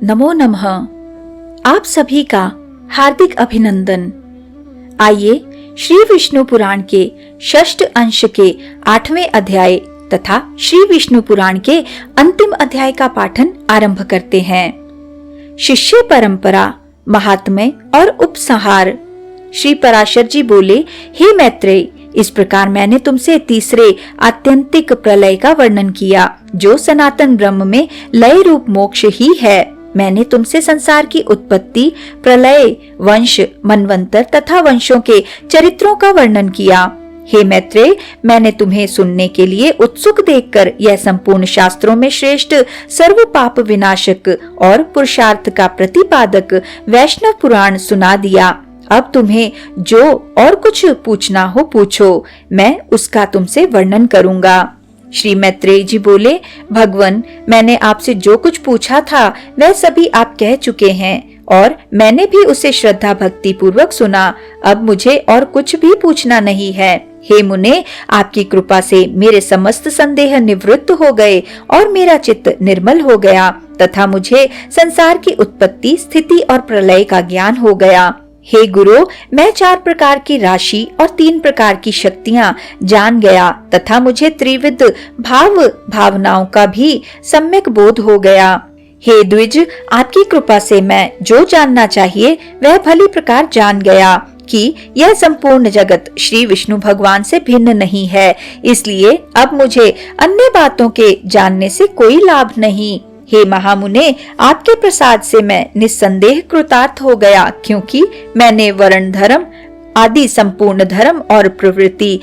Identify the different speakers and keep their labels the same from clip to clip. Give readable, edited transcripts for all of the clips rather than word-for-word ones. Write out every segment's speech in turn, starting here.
Speaker 1: नमो नमः। आप सभी का हार्दिक अभिनंदन। आइए श्री विष्णु पुराण के षष्ठ अंश के 8वें अध्याय तथा श्री विष्णु पुराण के अंतिम अध्याय का पाठन आरंभ करते हैं। शिष्य परंपरा, महात्म्य और उपसंहार। श्री पराशर जी बोले, हे मैत्रेय, इस प्रकार मैंने तुमसे तीसरे आत्यंतिक प्रलय का वर्णन किया, जो सनातन ब्रह्म में लय रूप मोक्ष ही है। मैंने तुमसे संसार की उत्पत्ति, प्रलय, वंश, मनवंतर तथा वंशों के चरित्रों का वर्णन किया। हे मैत्रेय, मैंने तुम्हें सुनने के लिए उत्सुक देखकर यह संपूर्ण शास्त्रों में श्रेष्ठ, सर्व पाप विनाशक और पुरुषार्थ का प्रतिपादक वैष्णव पुराण सुना दिया। अब तुम्हें जो और कुछ पूछना हो पूछो, मैं उसका तुमसे वर्णन करूंगा। श्री मैत्रेय जी बोले, भगवन, मैंने आपसे जो कुछ पूछा था वह सभी आप कह चुके हैं और मैंने भी उसे श्रद्धा भक्ति पूर्वक सुना। अब मुझे और कुछ भी पूछना नहीं है। हे मुने, आपकी कृपा से मेरे समस्त संदेह निवृत्त हो गए और मेरा चित्त निर्मल हो गया तथा मुझे संसार की उत्पत्ति, स्थिति और प्रलय का ज्ञान हो गया। हे गुरु, मैं 4 प्रकार की राशि और 3 प्रकार की शक्तियां जान गया तथा मुझे त्रिविध भावनाओं का भी सम्यक बोध हो गया। हे द्विज, आपकी कृपा से मैं जो जानना चाहिए वह भली प्रकार जान गया कि यह संपूर्ण जगत श्री विष्णु भगवान से भिन्न नहीं है। इसलिए अब मुझे अन्य बातों के जानने से कोई लाभ नहीं। हे महामुने, आपके प्रसाद से मैं निस्संदेह कृतार्थ हो गया, क्योंकि मैंने वर्ण धर्म आदि संपूर्ण धर्म और प्रवृत्ति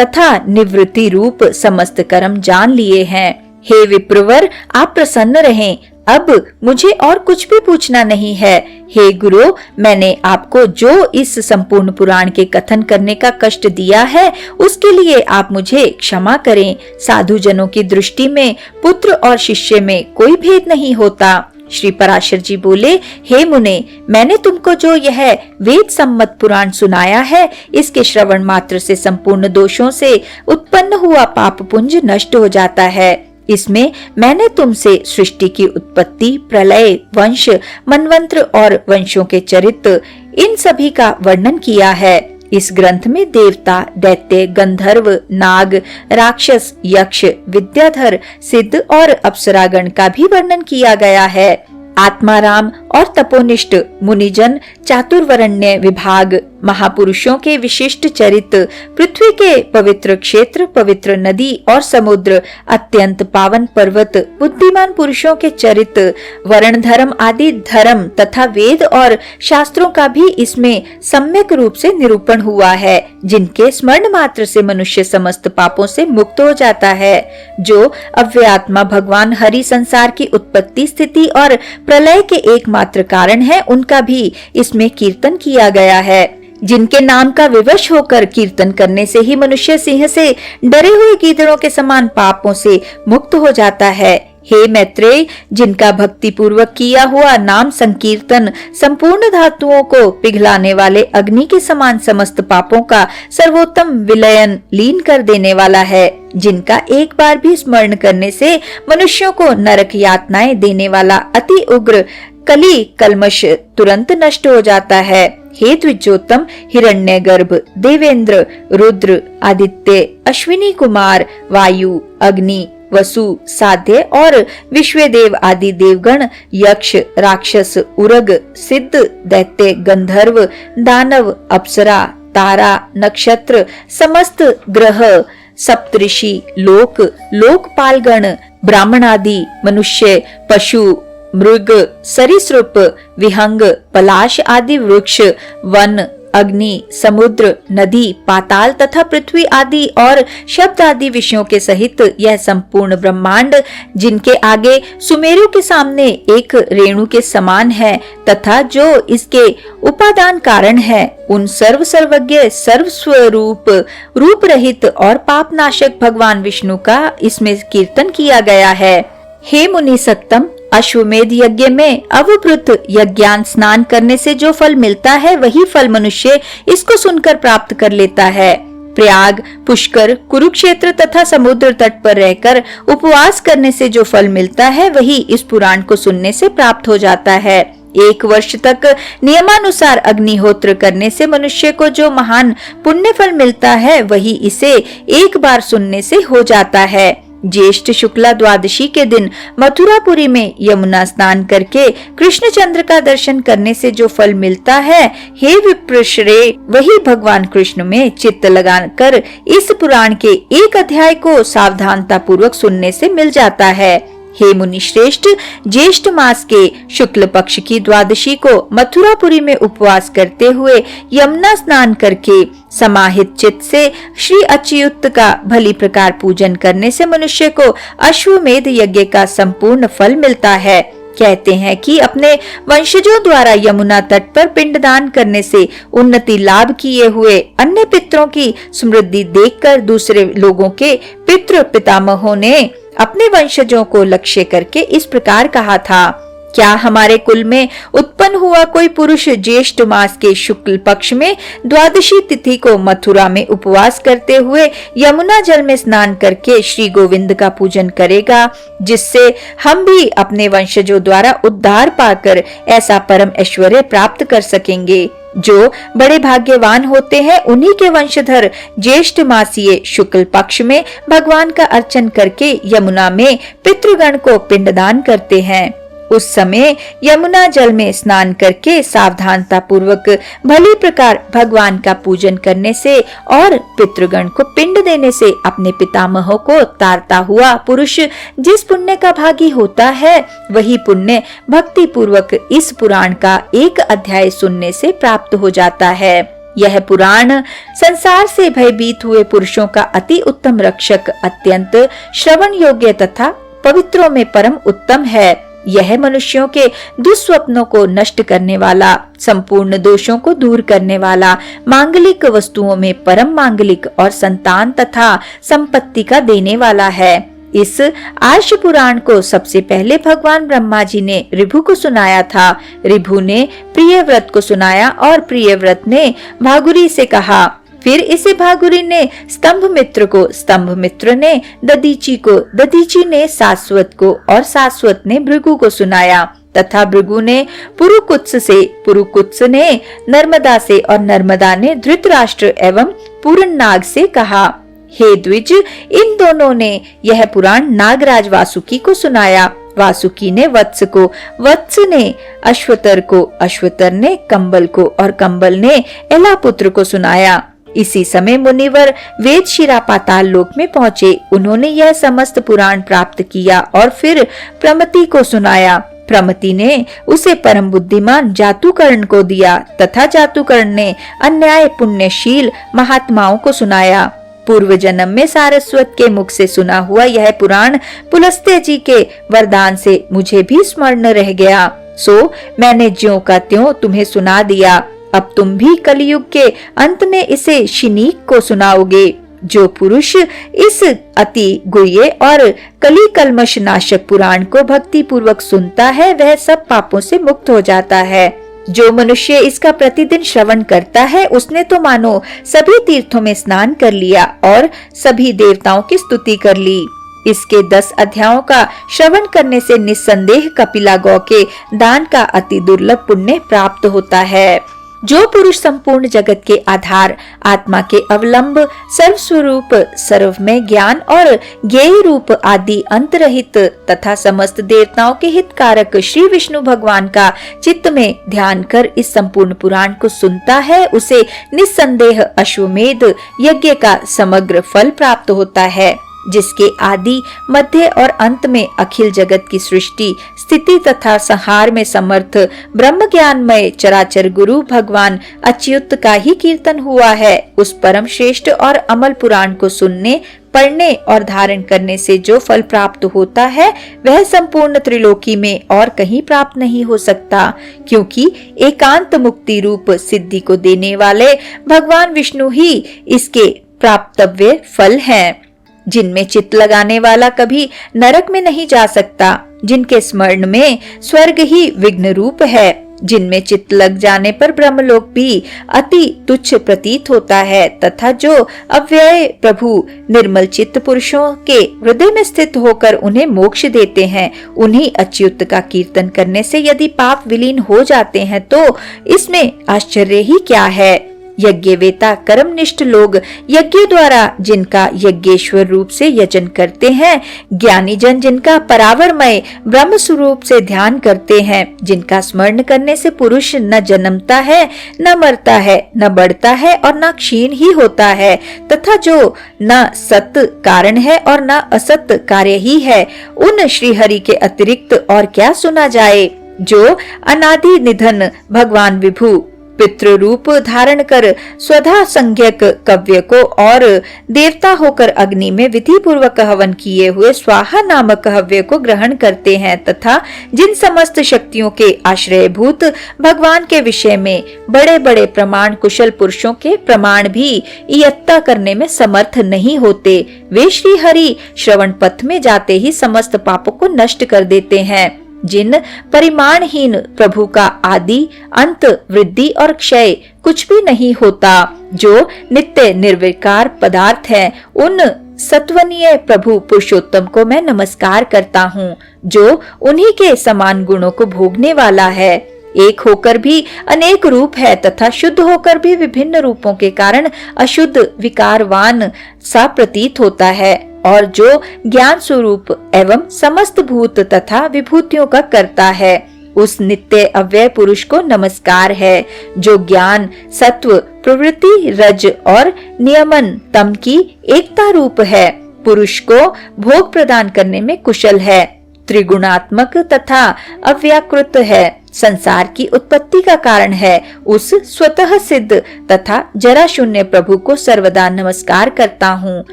Speaker 1: तथा निवृत्ति रूप समस्त कर्म जान लिए हैं। हे विप्रवर, आप प्रसन्न रहें। अब मुझे और कुछ भी पूछना नहीं है। हे गुरु, मैंने आपको जो इस संपूर्ण पुराण के कथन करने का कष्ट दिया है, उसके लिए आप मुझे क्षमा करें। साधु जनों की दृष्टि में पुत्र और शिष्य में कोई भेद नहीं होता। श्री पराशर जी बोले, हे मुने, मैंने तुमको जो यह वेद सम्मत पुराण सुनाया है, इसके श्रवण मात्र से संपूर्ण दोषों से उत्पन्न हुआ पाप पुंज नष्ट हो जाता है। इसमें मैंने तुमसे सृष्टि की उत्पत्ति, प्रलय, वंश, मनवंत्र और वंशों के चरित्र, इन सभी का वर्णन किया है। इस ग्रंथ में देवता, दैत्य, गंधर्व, नाग, राक्षस, यक्ष, विद्याधर, सिद्ध और अप्सरागण का भी वर्णन किया गया है। आत्माराम और तपोनिष्ठ मुनिजन, चातुर्वण्य विभाग, महापुरुषों के विशिष्ट चरित्र, पृथ्वी के पवित्र क्षेत्र, पवित्र नदी और समुद्र, अत्यंत पावन पर्वत, बुद्धिमान पुरुषों के चरित्र, वर्ण धर्म आदि धर्म तथा वेद और शास्त्रों का भी इसमें सम्यक रूप से निरूपण हुआ है, जिनके स्मरण मात्र से मनुष्य समस्त पापों से मुक्त हो जाता है। जो अव्ययात्मा भगवान हरि संसार की उत्पत्ति, स्थिति और प्रलय के एकमात्र कारण है, उनका भी इसमें कीर्तन किया गया है। जिनके नाम का विवश होकर कीर्तन करने से ही मनुष्य सिंह से डरे हुए गीदड़ों के समान पापों से मुक्त हो जाता है। हे मैत्रेय, जिनका भक्ति पूर्वक किया हुआ नाम संकीर्तन संपूर्ण धातुओं को पिघलाने वाले अग्नि के समान समस्त पापों का सर्वोत्तम विलयन लीन कर देने वाला है, जिनका एक बार भी स्मरण करने से मनुष्यों को नरक यातनाएं देने वाला अति उग्र कली कल्मश तुरंत नष्ट हो जाता है। हे द्विजोत्तम, हिरण्यगर्भ, देवेंद्र, रुद्र, आदित्य, अश्विनी कुमार, वायु, अग्नि, वसु, साध्य और विश्वदेव आदि देवगण, यक्ष, राक्षस, उरग, सिद्ध, दैत्य, गंधर्व, दानव, अप्सरा, तारा, नक्षत्र, समस्त ग्रह, सप्तऋषि, लोकपालगण, ब्राह्मण आदि, मनुष्य, पशु, मृग, सरीसृप, विहंग, पलाश आदि वृक्ष, वन, अग्नि, समुद्र, नदी, पाताल तथा पृथ्वी आदि और शब्द आदि विषयों के सहित यह संपूर्ण ब्रह्मांड, जिनके आगे सुमेरु के सामने एक रेणु के समान है तथा जो इसके उपादान कारण है, उन सर्वज्ञ, सर्वस्वरूप, रूप रहित और पापनाशक भगवान विष्णु का इसमें कीर्तन किया गया है। हे मुनि सत्तम, अश्वमेध यज्ञ में अवभृत यज्ञान स्नान करने से जो फल मिलता है, वही फल मनुष्य इसको सुनकर प्राप्त कर लेता है। प्रयाग, पुष्कर, कुरुक्षेत्र तथा समुद्र तट पर रहकर उपवास करने से जो फल मिलता है वही इस पुराण को सुनने से प्राप्त हो जाता है। 1 वर्ष तक नियमानुसार अग्निहोत्र करने से मनुष्य को जो महान पुण्य फल मिलता है वही इसे एक बार सुनने से हो जाता है। ज्येष्ठ शुक्ला द्वादशी के दिन मथुरापुरी में यमुना स्नान करके कृष्णचंद्र का दर्शन करने से जो फल मिलता है, हे विप्रश्रेय, वही भगवान कृष्ण में चित्त लगाकर इस पुराण के एक अध्याय को सावधानता पूर्वक सुनने से मिल जाता है। हे मुनि श्रेष्ठ, ज्येष्ठ मास के शुक्ल पक्ष की द्वादशी को मथुरापुरी में उपवास करते हुए यमुना स्नान करके समाहित चित्त से श्री अच्युत का भली प्रकार पूजन करने से मनुष्य को अश्वमेध यज्ञ का संपूर्ण फल मिलता है। कहते हैं कि अपने वंशजों द्वारा यमुना तट पर पिंडदान करने से उन्नति लाभ किए हुए अन्य पितरों की समृद्धि देखकर दूसरे लोगों के पितृ पितामहों ने अपने वंशजों को लक्ष्य करके इस प्रकार कहा था, क्या हमारे कुल में उत्पन्न हुआ कोई पुरुष ज्येष्ठ मास के शुक्ल पक्ष में द्वादशी तिथि को मथुरा में उपवास करते हुए यमुना जल में स्नान करके श्री गोविंद का पूजन करेगा, जिससे हम भी अपने वंशजों द्वारा उद्धार पाकर ऐसा परम ऐश्वर्य प्राप्त कर सकेंगे। जो बड़े भाग्यवान होते हैं उन्हीं के वंशधर ज्येष्ठ मासीय शुक्ल पक्ष में भगवान का अर्चन करके यमुना में पितृगण को पिंडदान करते हैं। उस समय यमुना जल में स्नान करके सावधानता पूर्वक भली प्रकार भगवान का पूजन करने से और पितृगण को पिंड देने से अपने पितामहों को तारता हुआ पुरुष जिस पुण्य का भागी होता है, वही पुण्य भक्ति पूर्वक इस पुराण का एक अध्याय सुनने से प्राप्त हो जाता है। यह पुराण संसार से भयभीत हुए पुरुषों का अति उत्तम रक्षक, अत्यंत श्रवण योग्य तथा पवित्रों में परम उत्तम है। यह मनुष्यों के दुस्वप्नों को नष्ट करने वाला, संपूर्ण दोषों को दूर करने वाला, मांगलिक वस्तुओं में परम मांगलिक और संतान तथा संपत्ति का देने वाला है। इस आर्ष पुराण को सबसे पहले भगवान ब्रह्मा जी ने ऋभु को सुनाया था। ऋभु ने प्रियव्रत को सुनाया और प्रियव्रत ने भागुरी से कहा। फिर इसे भागुरी ने स्तंभ मित्र को, स्तंभ मित्र ने दधीची को, दधीची ने सास्वत को और सास्वत ने भृगु को सुनाया तथा भृगु ने पुरुकुत्स से, पुरुकुत्स ने नर्मदा से और नर्मदा ने धृतराष्ट्र एवं पूर्णनाग से कहा। हे द्विज, इन दोनों ने यह पुराण नागराज वासुकी को सुनाया। वासुकी ने वत्स को, वत्स ने अश्वतर को, अश्वतर ने कंबल को और कंबल ने एलापुत्र को सुनाया। इसी समय मुनिवर वेदशिरा पाताल लोक में पहुँचे। उन्होंने यह समस्त पुराण प्राप्त किया और फिर प्रमति को सुनाया। प्रमति ने उसे परम बुद्धिमान जातुकर्ण को दिया तथा जातुकर्ण ने अन्याय पुण्यशील महात्माओं को सुनाया। पूर्व जन्म में सारस्वत के मुख से सुना हुआ यह पुराण पुलस्त्य जी के वरदान से मुझे भी स्मरण रह गया, सो मैंने ज्यों का त्यों तुम्हें सुना दिया। अब तुम भी कलयुग के अंत में इसे शिनीक को सुनाओगे। जो पुरुष इस अति गुह्य और कली कल्मश नाशक पुराण को भक्ति पूर्वक सुनता है, वह सब पापों से मुक्त हो जाता है। जो मनुष्य इसका प्रतिदिन श्रवण करता है, उसने तो मानो सभी तीर्थों में स्नान कर लिया और सभी देवताओं की स्तुति कर ली। इसके 10 अध्यायों का श्रवण करने से निस्संदेह कपिला गौ के दान का अति दुर्लभ पुण्य प्राप्त होता है। जो पुरुष संपूर्ण जगत के आधार, आत्मा के अवलंब, सर्वस्वरूप, सर्वमय ज्ञान और ज्ञेय रूप आदि अंतरहित तथा समस्त देवताओं के हितकारक श्री विष्णु भगवान का चित्त में ध्यान कर इस संपूर्ण पुराण को सुनता है, उसे निस्संदेह अश्वमेध यज्ञ का समग्र फल प्राप्त होता है, जिसके आदि, मध्य और अंत में अखिल जगत की सृष्टि, स्थिति तथा संहार में समर्थ ब्रह्म ज्ञानमय चराचर गुरु भगवान अच्युत का ही कीर्तन हुआ है। उस परम श्रेष्ठ और अमल पुराण को सुनने, पढ़ने और धारण करने से जो फल प्राप्त होता है, वह संपूर्ण त्रिलोकी में और कहीं प्राप्त नहीं हो सकता, क्योंकि एकांत मुक्ति रूप सिद्धि को देने वाले भगवान विष्णु ही इसके प्राप्तव्य फल हैं, जिनमें चित्त लगाने वाला कभी नरक में नहीं जा सकता, जिनके स्मरण में स्वर्ग ही विघ्न रूप है, जिनमें चित्त लग जाने पर ब्रह्मलोक भी अति तुच्छ प्रतीत होता है, तथा जो अव्यय प्रभु निर्मल चित्त पुरुषों के हृदय में स्थित होकर उन्हें मोक्ष देते हैं, उन्हीं अच्युत का कीर्तन करने से यदि पाप विलीन हो जाते हैं तो इसमें आश्चर्य ही क्या है। यज्ञवेता कर्मनिष्ठ लोग यज्ञ द्वारा जिनका यज्ञेश्वर रूप से यजन करते हैं, ज्ञानी जन जिनका परावरमय ब्रह्म स्वरूप से ध्यान करते हैं, जिनका स्मरण करने से पुरुष न जन्मता है, न मरता है, न बढ़ता है और न क्षीण ही होता है, तथा जो न सत कारण है और न असत कार्य ही है, उन श्री हरि के अतिरिक्त और क्या सुना जाए। जो अनादि निधन भगवान विभु पितृ रूप धारण कर स्वधा संज्ञक कव्य को और देवता होकर अग्नि में विधि पूर्वक हवन किए हुए स्वाहा नामक हव्य को ग्रहण करते हैं, तथा जिन समस्त शक्तियों के आश्रयभूत भगवान के विषय में बड़े बड़े प्रमाण कुशल पुरुषों के प्रमाण भी इयत्ता करने में समर्थ नहीं होते, वे श्री हरि श्रवण पथ में जाते ही समस्त पापों को नष्ट कर देते हैं। जिन परिमाणहीन प्रभु का आदि अंत वृद्धि और क्षय कुछ भी नहीं होता, जो नित्य निर्विकार पदार्थ है, उन सत्वनीय प्रभु पुरुषोत्तम को मैं नमस्कार करता हूँ, जो उन्हीं के समान गुणों को भोगने वाला है, एक होकर भी अनेक रूप है तथा शुद्ध होकर भी विभिन्न रूपों के कारण अशुद्ध विकारवान सा प्रतीत होता है, और जो ज्ञान स्वरूप एवं समस्त भूत तथा विभूतियों का करता है, उस नित्य अव्यय पुरुष को नमस्कार है, जो ज्ञान सत्व प्रवृत्ति रज और नियमन तम की एकता रूप है, पुरुष को भोग प्रदान करने में कुशल है, त्रिगुणात्मक तथा अव्याकृत है, संसार की उत्पत्ति का कारण है, उस स्वतः सिद्ध तथा जरा शून्य प्रभु को सर्वदा नमस्कार करता हूँ,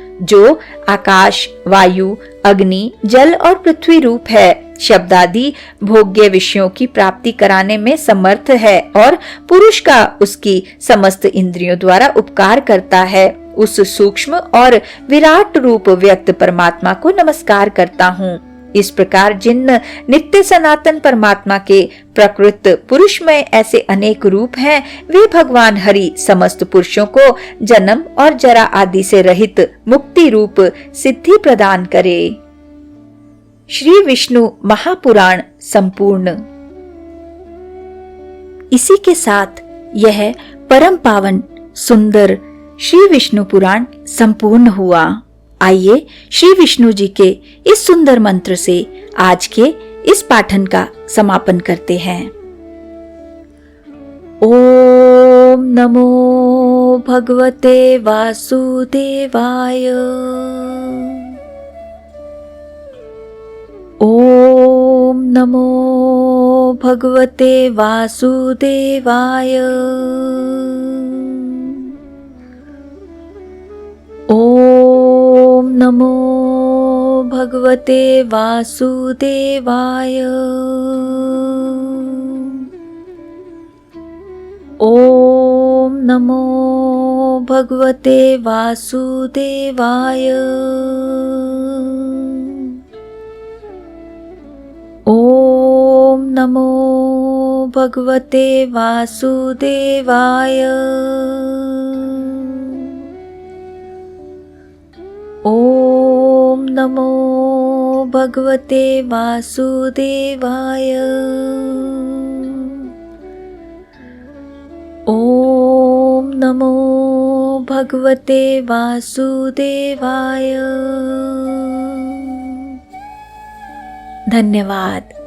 Speaker 1: जो आकाश वायु अग्नि जल और पृथ्वी रूप है, शब्दादि भोग्य विषयों की प्राप्ति कराने में समर्थ है और पुरुष का उसकी समस्त इंद्रियों द्वारा उपकार करता है, उस सूक्ष्म और विराट रूप व्यक्त परमात्मा को नमस्कार करता हूँ। इस प्रकार जिन नित्य सनातन परमात्मा के प्रकृत पुरुष में ऐसे अनेक रूप हैं, वे भगवान हरि समस्त पुरुषों को जन्म और जरा आदि से रहित मुक्ति रूप सिद्धि प्रदान करे। श्री विष्णु महापुराण संपूर्ण। इसी के साथ यह परम पावन सुंदर श्री विष्णु पुराण संपूर्ण हुआ। आइए श्री विष्णु जी के इस सुंदर मंत्र से आज के इस पाठन का समापन करते हैं। ओम नमो भगवते वासुदेवाय। ओम नमो भगवते वासुदेवाय। ओम नमो भगवते वासुदेवाय। ओम नमो भगवते वासुदेवाय। ओम नमो भगवते वासुदेवाय। ओम नमो भगवते वासुदेवाय। ओम नमो भगवते वासुदेवाय। धन्यवाद।